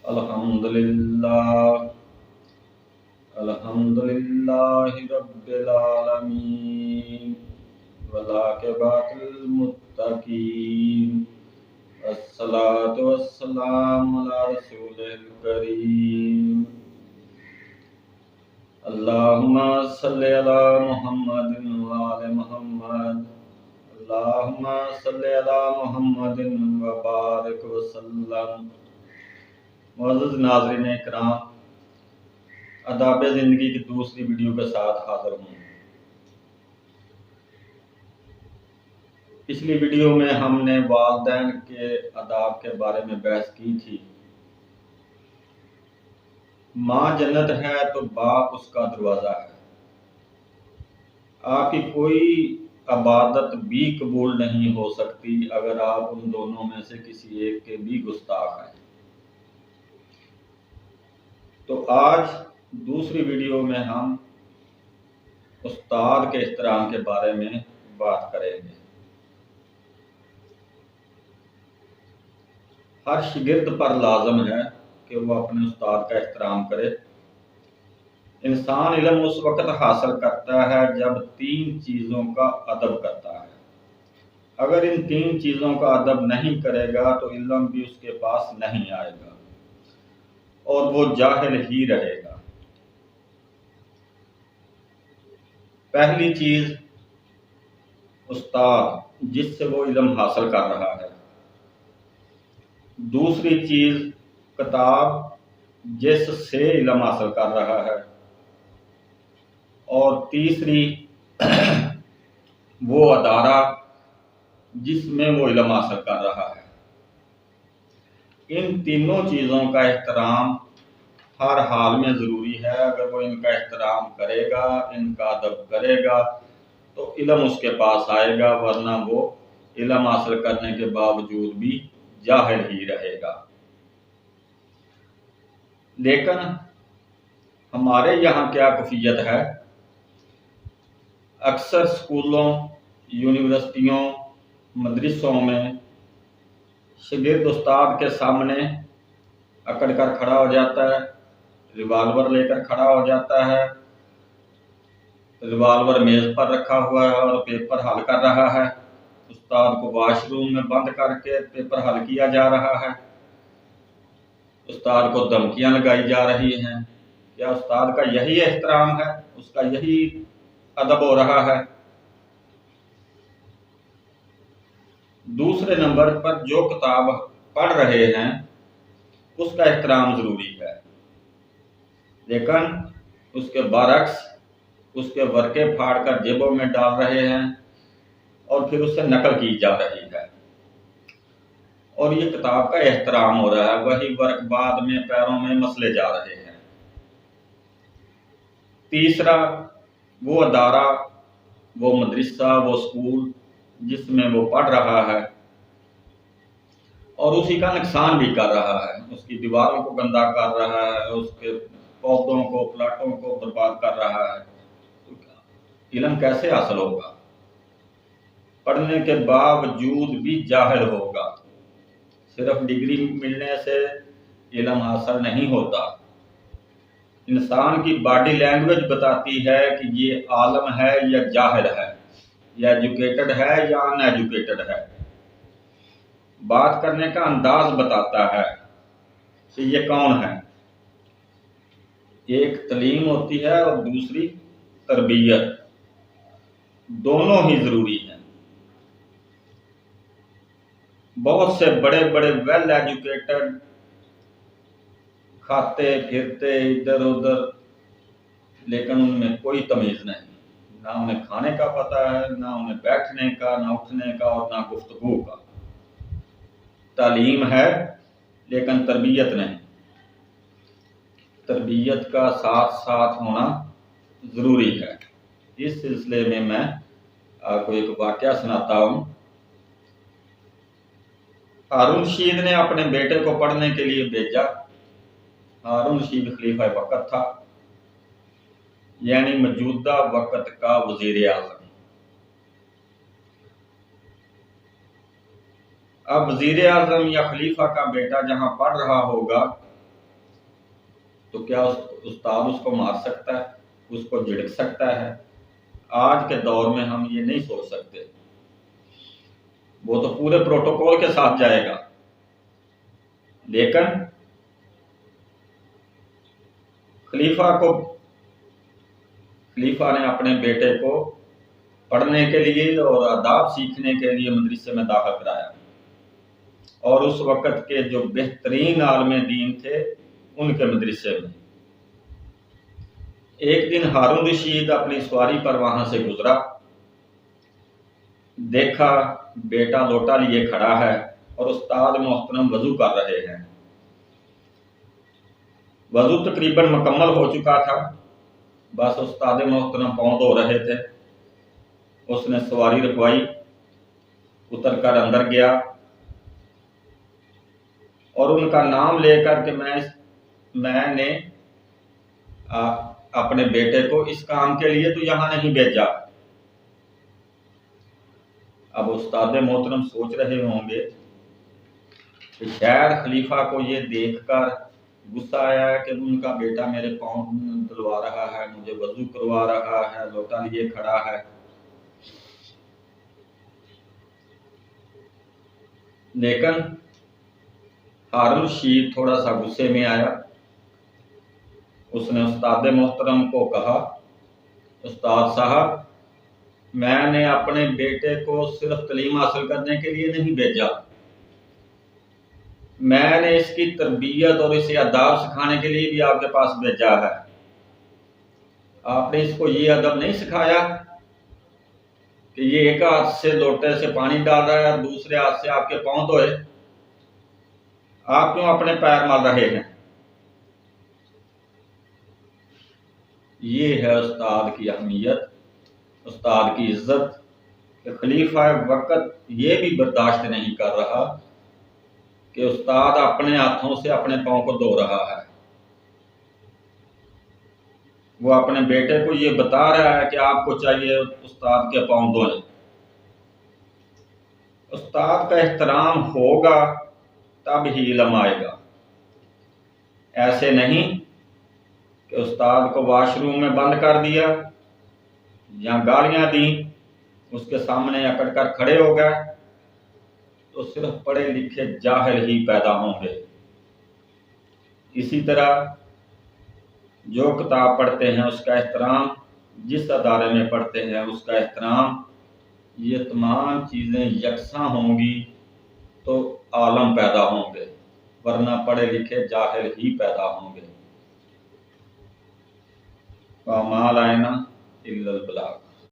الحمدللہ الحمدللہ رب العالمین والعاقبۃ للمتقین الصلاۃ والسلام علی رسول الکریم اللہم صلی علی محمد وآل محمد اللہم صلی علی محمد وبارک وسلم۔ معزز ناظرین کرام، آداب زندگی کی دوسری ویڈیو کے ساتھ حاضر ہوں۔ پچھلی ویڈیو میں ہم نے والدین کے آداب کے بارے میں بحث کی تھی۔ ماں جنت ہے تو باپ اس کا دروازہ ہے۔ آپ کی کوئی عبادت بھی قبول نہیں ہو سکتی اگر آپ ان دونوں میں سے کسی ایک کے بھی گستاخ ہیں۔ تو آج دوسری ویڈیو میں ہم استاد کے احترام کے بارے میں بات کریں گے۔ ہر شاگرد پر لازم ہے کہ وہ اپنے استاد کا احترام کرے۔ انسان علم اس وقت حاصل کرتا ہے جب 3 چیزوں کا ادب کرتا ہے۔ اگر ان 3 چیزوں کا ادب نہیں کرے گا تو علم بھی اس کے پاس نہیں آئے گا اور وہ جاہل ہی رہے گا۔ پہلی چیز استاد جس سے وہ علم حاصل کر رہا ہے۔ دوسری چیز کتاب جس سے علم حاصل کر رہا ہے، اور تیسری وہ ادارہ جس میں وہ علم حاصل کر رہا ہے۔ ان تینوں چیزوں کا احترام ہر حال میں ضروری ہے۔ اگر وہ ان کا احترام کرے گا، ان کا ادب کرے گا تو علم اس کے پاس آئے گا، ورنہ وہ علم حاصل کرنے کے باوجود بھی جاہل ہی رہے گا۔ لیکن ہمارے یہاں کیا کیفیت ہے؟ اکثر اسکولوں، یونیورسٹیوں، مدرسوں میں شاگرد استاد کے سامنے اکڑ کر کھڑا ہو جاتا ہے، ریوالور لے کر کھڑا ہو جاتا ہے، ریوالور میز پر رکھا ہوا ہے اور پیپر حل کر رہا ہے۔ استاد کو واش روم میں بند کر کے پیپر حل کیا جا رہا ہے۔ استاد کو دھمکیاں لگائی جا رہی ہیں۔ کیا استاد کا یہی احترام ہے؟ اس کا یہی ادب ہو رہا ہے؟ دوسرے نمبر پر جو کتاب پڑھ رہے ہیں اس کا احترام ضروری ہے، لیکن اس کے برعکس اس کے ورقے پھاڑ کر جیبوں میں ڈال رہے ہیں اور پھر اس سے نقل کی جا رہی ہے، اور یہ کتاب کا احترام ہو رہا ہے، وہی ورق بعد میں پیروں میں مسلے جا رہے ہیں۔ تیسرا وہ ادارہ، وہ مدرسہ، وہ اسکول جس میں وہ پڑھ رہا ہے اور اسی کا نقصان بھی کر رہا ہے، اس کی دیواروں کو گندا کر رہا ہے، اس کے پودوں کو، پلاٹوں کو برباد کر رہا ہے، علم کیسے حاصل ہوگا؟ پڑھنے کے باوجود بھی جاہل ہوگا۔ صرف ڈگری ملنے سے علم حاصل نہیں ہوتا۔ انسان کی باڈی لینگویج بتاتی ہے کہ یہ عالم ہے یا جاہل ہے، یا ایجوکیٹڈ ہے یا ان ایجوکیٹڈ ہے۔ بات کرنے کا انداز بتاتا ہے کہ یہ کون ہے۔ ایک تعلیم ہوتی ہے اور دوسری تربیت، دونوں ہی ضروری ہیں۔ بہت سے بڑے بڑے ویل ایجوکیٹڈ کھاتے پھرتے ادھر ادھر، لیکن ان میں کوئی تمیز نہیں، نہ انہیں کھانے کا پتہ ہے، نہ انہیں بیٹھنے کا، نہ اٹھنے کا اور نہ گفتگو کا۔ تعلیم ہے لیکن تربیت نہیں۔ تربیت کا ساتھ ساتھ ہونا ضروری ہے۔ اس سلسلے میں آپ کو ایک واقعہ سناتا ہوں۔ ہارون رشید نے اپنے بیٹے کو پڑھنے کے لیے بھیجا۔ ہارون رشید خلیفہ وقت تھا، یعنی موجودہ وقت کا وزیر اعظم۔ اب وزیر اعظم یا خلیفہ کا بیٹا جہاں پڑھ رہا ہوگا تو کیا استاد اس کو مار سکتا ہے، اس کو جھڑک سکتا ہے؟ آج کے دور میں ہم یہ نہیں سوچ سکتے، وہ تو پورے پروٹوکول کے ساتھ جائے گا، لیکن خلیفہ نے اپنے بیٹے کو پڑھنے کے لیے اور آداب سیکھنے کے لیے مدرسے میں داخل کرایا، اور اس وقت کے جو بہترین عالم دین تھے ان کے مدرسے میں۔ ایک دن ہارون رشید اپنی سواری پر وہاں سے گزرا، دیکھا بیٹا لوٹا لیے کھڑا ہے اور استاد محترم وضو کر رہے ہیں۔ وضو تقریباً مکمل ہو چکا تھا، بس استاد محترم پاؤں دھو رہے تھے۔ اس نے سواری رکوائی، اتر کر اندر گیا اور ان کا نام لے کر کہ میں نے اپنے بیٹے کو اس کام کے لیے تو یہاں نہیں بھیجا۔ اب استاد محترم سوچ رہے ہوں گے کہ شاید خلیفہ کو یہ دیکھ کر غصہ آیا ہے کہ ان کا بیٹا میرے پاؤں دلوا رہا ہے، مجھے وضو کروا رہا ہے، لوٹا لیے کھڑا ہے۔ لیکن ہارون رشید تھوڑا سا غصے میں آیا، اس نے استاد محترم کو کہا، استاد صاحب میں نے اپنے بیٹے کو صرف تعلیم حاصل کرنے کے لیے نہیں بھیجا، میں نے اس کی تربیت اور اسے آداب سکھانے کے لیے بھی آپ کے پاس بھیجا ہے۔ آپ نے اس کو یہ ادب نہیں سکھایا کہ یہ ایک ہاتھ سے لوٹے سے پانی ڈال رہا ہے اور دوسرے ہاتھ سے آپ کے پاؤں دھوئے؟ آپ کیوں اپنے پیر مار رہے ہیں؟ یہ ہے استاد کی اہمیت، استاد کی عزت، کہ خلیفہ وقت یہ بھی برداشت نہیں کر رہا کہ استاد اپنے ہاتھوں سے اپنے پاؤں کو دھو رہا ہے۔ وہ اپنے بیٹے کو یہ بتا رہا ہے کہ آپ کو چاہیے استاد کے پاؤں دھوئیں۔ استاد کا احترام ہوگا تب ہی علم آئے گا، ایسے نہیں کہ استاد کو واش روم میں بند کر دیا یا گالیاں دیں، اس کے سامنے اکڑ کر کھڑے ہو گئے تو صرف پڑھے لکھے جاہل ہی پیدا ہوں گے۔ اسی طرح جو کتاب پڑھتے ہیں اس کا احترام، جس ادارے میں پڑھتے ہیں اس کا احترام، یہ تمام چیزیں یکساں ہوں گی تو عالم پیدا ہوں گے، ورنہ پڑھے لکھے جاہل ہی پیدا ہوں گے۔ وَمَا عَلَيْنَا إِلَّا الْبَلَاغُ۔